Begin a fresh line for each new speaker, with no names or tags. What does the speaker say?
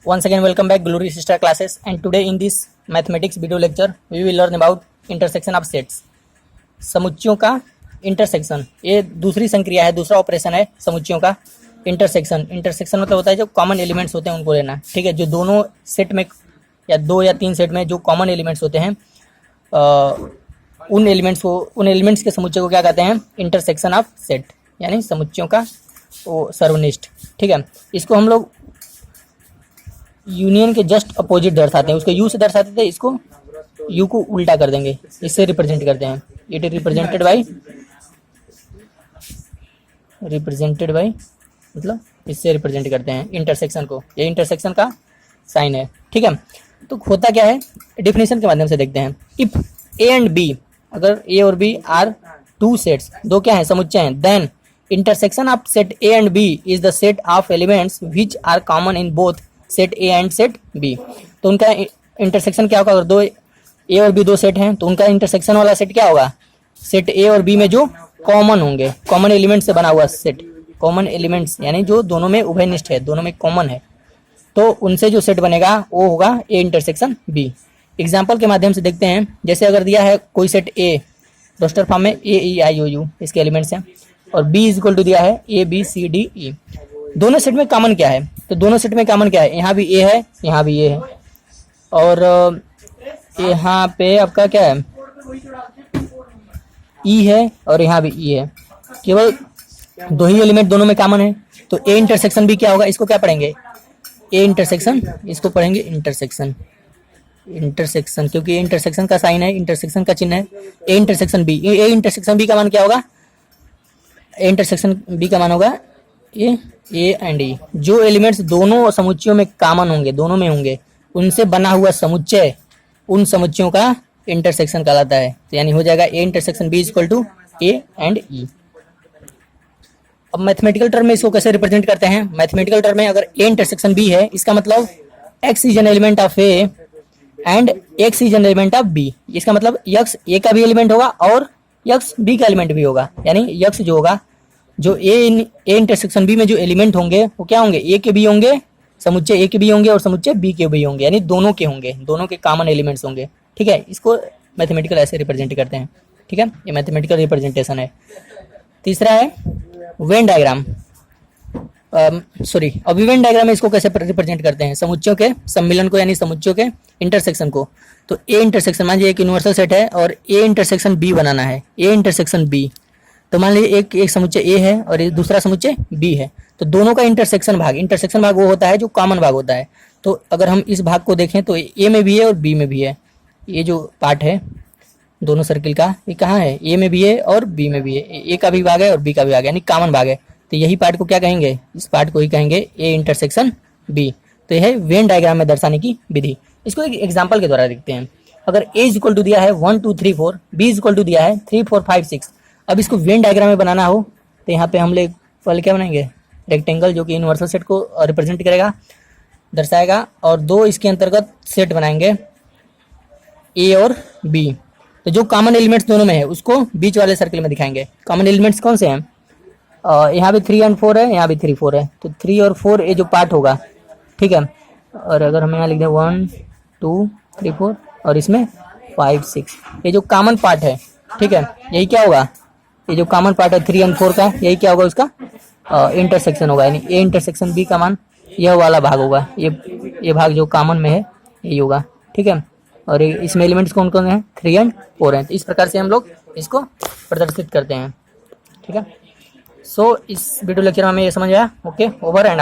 Once again, welcome back, Glory Sister Classes. And today in this mathematics video lecture, we will learn about intersection of sets. समुच्चयों का intersection, ये दूसरी संक्रिया है, दूसरा operation है समुच्चयों का intersection. Intersection मतलब होता है जो कॉमन एलिमेंट्स होते हैं उनको लेना, ठीक है। जो दोनों सेट में या दो या तीन सेट में जो कॉमन एलिमेंट्स होते हैं उन एलिमेंट्स के समुच्चय को क्या कहते हैं? इंटरसेक्शन ऑफ सेट, यानी समुच्चयों का वो सर्वनिष्ठ, ठीक है। इसको हम लोग यूनियन के जस्ट अपोजिट दर्शाते हैं, उसको यू से दर्शाते थे, इसको यू को उल्टा कर देंगे, इससे रिप्रेजेंट करते हैं। इट इज रिप्रेजेंटेड बाई मतलब इससे रिप्रेजेंट करते हैं इंटरसेक्शन को, ये इंटरसेक्शन का साइन है, ठीक है। तो होता क्या है, डेफिनेशन के माध्यम से देखते हैं। इफ ए एंड बी, अगर ए और बी आर टू सेट्स, दो क्या है? समुच्चय हैं, then intersection of set A and B is the set of elements which are common in both set A and set B. तो उनका इंटरसेक्शन क्या होगा? अगर दो ए और बी दो सेट हैं तो उनका इंटरसेक्शन वाला सेट क्या होगा? सेट ए और बी में जो कॉमन होंगे, कॉमन एलिमेंट से बना हुआ सेट, कॉमन एलिमेंट्स यानी जो दोनों में उभयनिष्ठ है, दोनों में कॉमन है, तो उनसे जो सेट बनेगा वो होगा ए इंटरसेक्शन बी। एग्जाम्पल के माध्यम से देखते हैं। जैसे अगर दिया है कोई सेट ए, रोस्टर फॉर्म में ए ई आई ओ यू इसके एलिमेंट्स हैं, और बी इज इक्वल टू दिया है A B C D E. दोनों सेट में कॉमन क्या है? तो दोनों सेट में कॉमन क्या है? यहाँ भी ए है, यहाँ भी ए है, और यहाँ पे आपका क्या है? ई है, और यहाँ भी ई है। केवल दो ही एलिमेंट दोनों में कॉमन है, तो ए इंटरसेक्शन भी क्या होगा? इसको क्या पढ़ेंगे? ए इंटरसेक्शन, इसको पढ़ेंगे इंटरसेक्शन, इंटरसेक्शन, क्योंकि इंटरसेक्शन का साइन है, इंटरसेक्शन का चिन्ह है। A intersection B, A intersection B का मान क्या होगा? ए इंटरसेक्शन बी का मान होगा ए एंड ई। जो एलिमेंट्स दोनों समुच्चयों में कॉमन होंगे, दोनों में होंगे, उनसे बना हुआ समुच्चय उन समुच्चयों का इंटरसेक्शन कहलाता है। तो यानी हो जाएगा A intersection B is equal to A and E. अब मैथमेटिकल टर्म में इसको कैसे रिप्रेजेंट करते हैं? मैथमेटिकल टर्म में अगर ए इंटरसेक्शन बी है, इसका मतलब X is an element of A and X is an element of B. इसका मतलब यक्स ए का भी एलिमेंट होगा और यक्स बी का एलिमेंट भी होगा, यानी यक्स जो होगा, जो ए इंटरसेक्शन बी में जो एलिमेंट होंगे वो क्या होंगे? ए के भी होंगे, समुच्चय ए के भी होंगे और समुच्चय बी के भी होंगे, यानी दोनों के होंगे, दोनों के कॉमन एलिमेंट्स होंगे, ठीक है। इसको मैथमेटिकल ऐसे रिप्रेजेंट करते हैं, ठीक है। ये मैथमेटिकल रिप्रेजेंटेशन है। तीसरा है वेन डायग्राम, अब वेन डायग्राम में इसको कैसे रिप्रेजेंट करते हैं? समुच्चयों के सम्मिलन को, यानी समुच्चयों के इंटरसेक्शन को। तो ए इंटरसेक्शन, मान लीजिए एक यूनिवर्सल सेट है और ए इंटरसेक्शन बी बनाना है, ए इंटरसेक्शन बी। तो मान लीजिए एक समुच्चय ए है और एक दूसरा समुच्चय बी है, तो दोनों का इंटरसेक्शन भाग वो होता है जो कॉमन भाग होता है। तो अगर हम इस भाग को देखें तो ए में भी है और बी में भी है। ये जो पार्ट है दोनों सर्किल का, ये कहाँ है? ए में भी है और बी में भी है, ए का भी भाग है और बी का भी भाग है, यानी कॉमन भाग है। तो यही पार्ट को क्या कहेंगे? इस पार्ट को ही कहेंगे ए इंटरसेक्शन बी। तो यह है वेन डायग्राम में दर्शाने की विधि। इसको एक एग्जाम्पल के द्वारा देखते हैं। अगर ए इज इक्वल टू दिया है 1 2 3 4, बी इज इक्वल टू दिया है 3 4 5 6। अब इसको वेन डायग्राम में बनाना हो तो यहाँ पे हम लोग पहले क्या बनाएंगे? रेक्टेंगल, जो कि यूनिवर्सल सेट को रिप्रेजेंट करेगा, दर्शाएगा, और दो इसके अंतर्गत सेट बनाएंगे ए और बी। तो जो कॉमन एलिमेंट्स दोनों में है उसको बीच वाले सर्किल में दिखाएंगे। कॉमन एलिमेंट्स कौन से हैं? यहाँ भी 3 और 4 है, यहाँ भी 3 4 है, तो 3 और 4 ये जो पार्ट होगा, ठीक है। और अगर हम यहाँ लिख दें 1 2 3 4 और इसमें 5 6, ये जो कॉमन पार्ट है, ठीक है, यही क्या होगा? ये जो कॉमन पार्ट है 3 और 4 का, यही क्या होगा? उसका इंटरसेक्शन होगा, यानी ए इंटरसेक्शन बी का मान यह वाला भाग होगा। ये भाग जो कॉमन में है यही होगा, ठीक है। और इसमें एलिमेंट्स कौन कौन हैं? 3 और 4 हैं। तो इस प्रकार से हम लोग इसको प्रदर्शित करते हैं, ठीक है। सो इस वीडियो लेक्चर में हमें ये समझ आया। Okay, over and out.